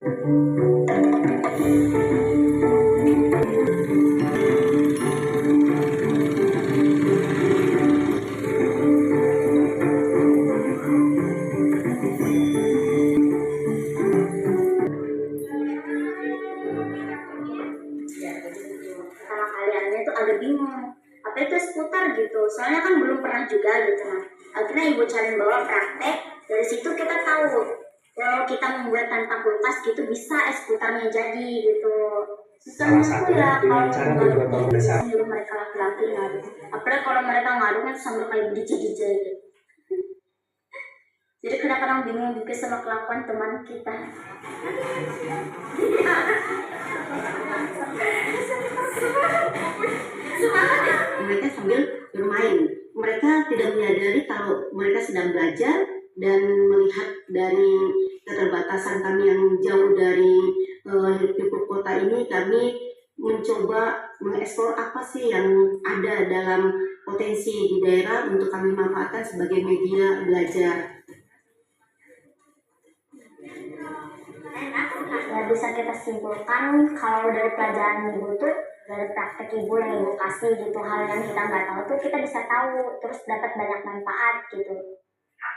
Sama kaliannya tuh agak bingung apa itu seputar gitu, soalnya kan belum pernah juga gitu. Nah, akhirnya ibu cari bawa praktek, dari situ kita tahu kalau kita membuat tanpa kulkas gitu bisa es putarnya jadi gitu. Salah Susahnya tuh satunya ya dengan kalau cara ngaduk bergotong gitu bersama. sambil mereka laki-laki ngaduk, apalagi kalau mereka ngaduk kan sambil kayak DJ gitu. Jadi kadang-kadang bingung juga sama kelakuan teman kita. Mereka sambil bermain. Mereka tidak menyadari kalau mereka sedang belajar, dan melihat dari keterbatasan kami yang jauh dari hidup kota ini, kami mencoba mengeksplor apa sih yang ada dalam potensi di daerah untuk kami manfaatkan sebagai media belajar. Ya bisa kita simpulkan kalau dari pelajaran ibu tuh, dari praktek ibu yang ibu kasih gitu, hal yang kita nggak tahu tuh kita bisa tahu, terus dapat banyak manfaat gitu.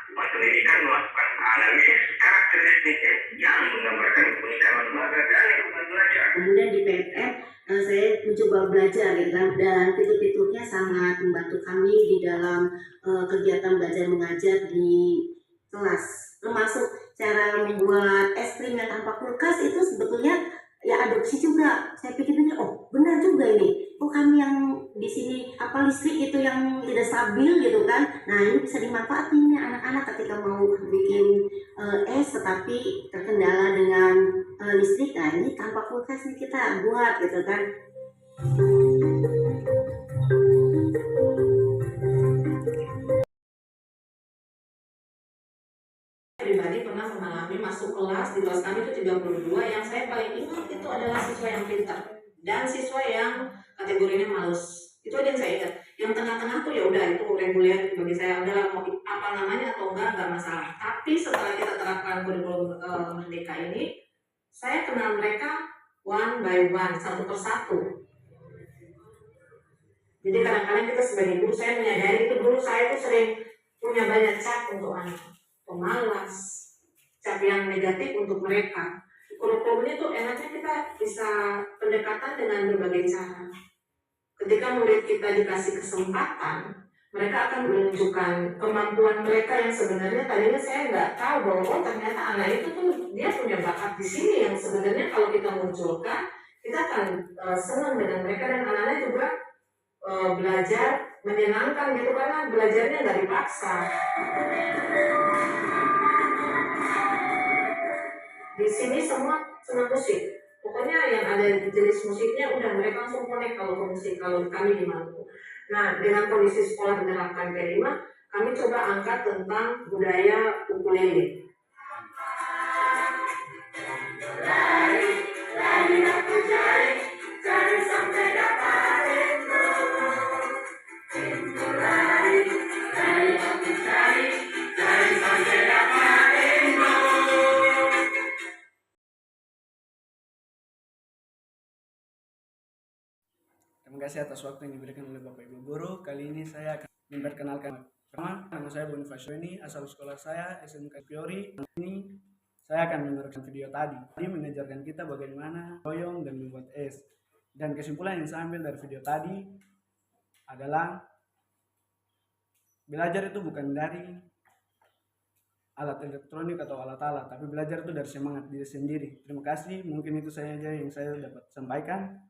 Pendidikan melakukan analisis karakteristik yang menggambarkan keunikan lembaga dan lingkungan belajar. Kemudian di PNM saya mencoba belajar gitu kan, dan fitur-fiturnya sangat membantu kami di dalam kegiatan belajar mengajar di kelas, termasuk cara membuat es krim yang tanpa kulkas itu sebetulnya ya adopsi juga. Saya pikir-pikir, oh benar juga ini. Oh kami yang di sini apa listrik itu yang tidak stabil gitu kan. Nah ini bisa dimanfaatin ya anak-anak ketika mau bikin es tetapi terkendala dengan listrik. Nah ini tanpa kulkas nih kita buat gitu kan. Pribadi pernah mengalami masuk kelas, di kelas kami itu 32, yang saya paling ingat itu adalah siswa yang pintar dan siswa yang kategorinya males. Itu aja yang saya ingat. Yang tengah-tengah tuh ya udah itu reguler bagi saya, udah mau apa namanya atau enggak masalah. Tapi setelah kita terapkan kurikulum Merdeka ini, saya kenal mereka one by one, satu persatu. Jadi kadang-kadang kita sebagai guru, saya menyadari itu dulu saya tuh sering punya banyak cap untuk anak, pemalas, cap yang negatif untuk mereka. Kurikulum ini tuh enaknya kita bisa pendekatan dengan berbagai cara. Ketika murid kita dikasih kesempatan, mereka akan menunjukkan kemampuan mereka yang sebenarnya tadinya saya nggak tahu bahwa oh ternyata anak itu tuh dia punya bakat di sini yang sebenarnya kalau kita munculkan, kita akan senang dengan mereka, dan anak-anak juga belajar menyenangkan gitu karena belajarnya nggak dipaksa. Di sini semua senang musik, pokoknya yang ada jenis musiknya udah mereka langsung connect kalau ke musik, kalau kami di Maluku. Nah dengan kondisi sekolah menerapkan P5, kami coba angkat tentang budaya ukulele. Terima kasih atas waktu yang diberikan oleh Bapak Ibu Guru. Kali ini saya akan memperkenalkan nama saya Bonifacio, ini asal sekolah saya SMK Piori. Ini saya akan meneruskan video tadi mengajarkan kita bagaimana goyong dan membuat es. Dan kesimpulan yang saya ambil dari video tadi adalah belajar itu bukan dari alat elektronik atau alat-alat, tapi belajar itu dari semangat diri sendiri. Terima kasih, mungkin itu saja yang saya dapat sampaikan.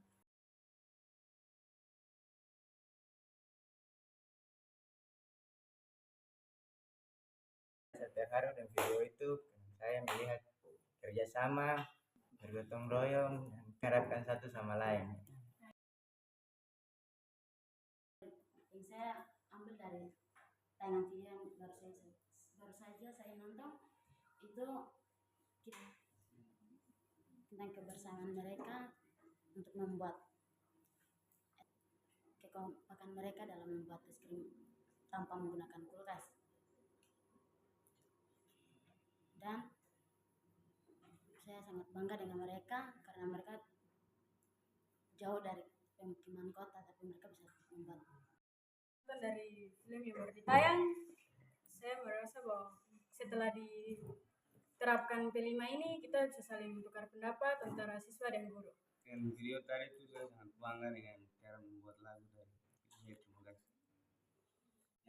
Terharu dan video itu saya melihat kerjasama, bergotong royong, dan mengharapkan satu sama lain. Yang saya ambil dari tayangan video yang baru saja saya nonton itu tentang kebersamaan mereka untuk membuat kekompakan mereka dalam membuat es krim tanpa menggunakan kulkas. Dan saya sangat bangga dengan mereka karena mereka jauh dari pemukiman kota, tapi mereka bisa membuat. Dari film yang baru ditayang, saya merasa bahwa setelah diterapkan P5 ini, kita bisa saling bertukar pendapat antara siswa dan guru. Dengan video tadi itu saya sangat bangga dengan cara membuat lagu dari video. Terima kasih.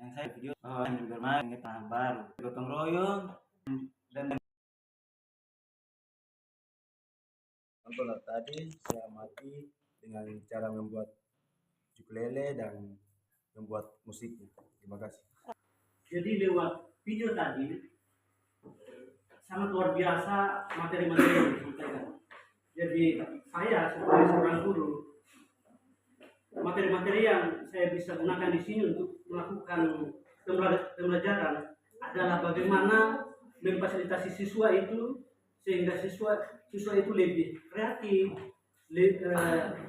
Yang saya video yang bermain dengan tanah baru, gotong royong dan Contoh tadi saya amati dengan cara membuat ukulele dan membuat musiknya. Terima kasih. Jadi lewat video tadi sangat luar biasa materi-materi yang disampaikan. Jadi saya sebagai seorang guru, materi-materi yang saya bisa gunakan di sini untuk melakukan pembelajaran adalah bagaimana memfasilitasi siswa itu sehingga siswa itu lebih kreatif,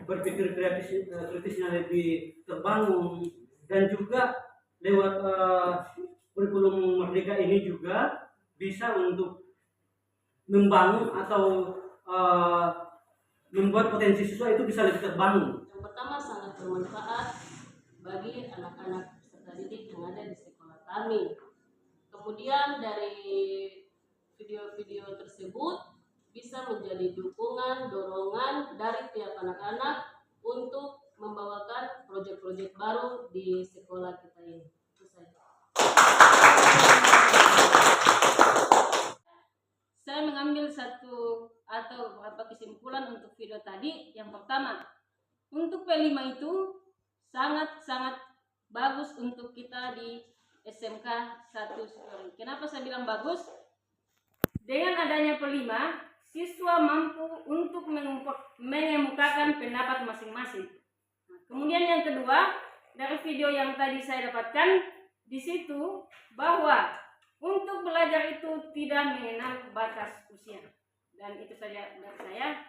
berpikir kritisnya lebih terbangun, dan juga lewat kurikulum Merdeka ini juga bisa untuk membangun atau membuat potensi siswa itu bisa lebih terbangun. Yang pertama sangat bermanfaat bagi anak-anak peserta didik yang ada di sekolah kami. Kemudian dari video-video tersebut bisa menjadi dukungan, dorongan dari pihak anak-anak untuk membawakan proyek-proyek baru di sekolah kita ini. Itu saja. Saya mengambil satu atau beberapa kesimpulan untuk video tadi. Yang pertama, untuk P5 itu sangat-sangat bagus untuk kita di SMK 1 Superior. Kenapa saya bilang bagus? Dengan adanya P5, siswa mampu untuk mengemukakan pendapat masing-masing. Kemudian yang kedua, dari video yang tadi saya dapatkan, di situ bahwa untuk belajar itu tidak mengenal batas usia. Dan itu saja dari saya.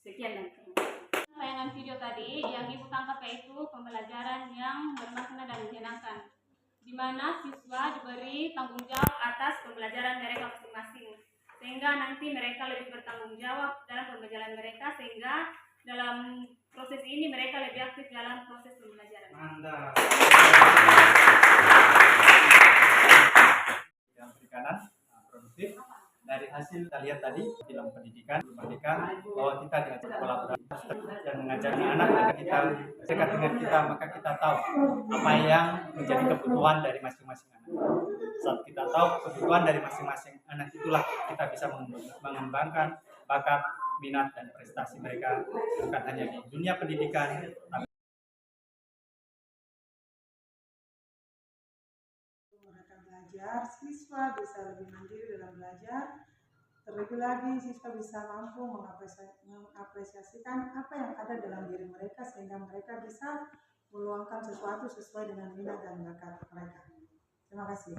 Sekian dan terima kasih. Tayangan video tadi yang Ibu tangkap yaitu pembelajaran yang bermakna dan menyenangkan, di mana siswa diberi tanggung jawab atas pembelajaran mereka masing-masing, sehingga nanti mereka lebih bertanggung jawab dalam pembelajaran mereka, sehingga dalam proses ini mereka lebih aktif dalam proses pembelajaran. Mantap. Yang perikanan produktif dari hasil kita lihat tadi film pendidikan bahwa kita diajak kolaborasi dan mengajari anak agar kita dekat dengan kita, maka kita tahu apa yang menjadi kebutuhan dari masing-masing anak. Saat kita tahu kebutuhan dari masing-masing anak, itulah kita bisa mengembangkan bakat, minat, dan prestasi mereka bukan hanya di dunia pendidikan, tapi mereka belajar, siswa bisa lebih mandiri dalam belajar. Terlebih lagi siswa bisa mampu mengapresiasikan apa yang ada dalam diri mereka, sehingga mereka bisa meluangkan sesuatu sesuai dengan minat dan bakat mereka. Terima kasih.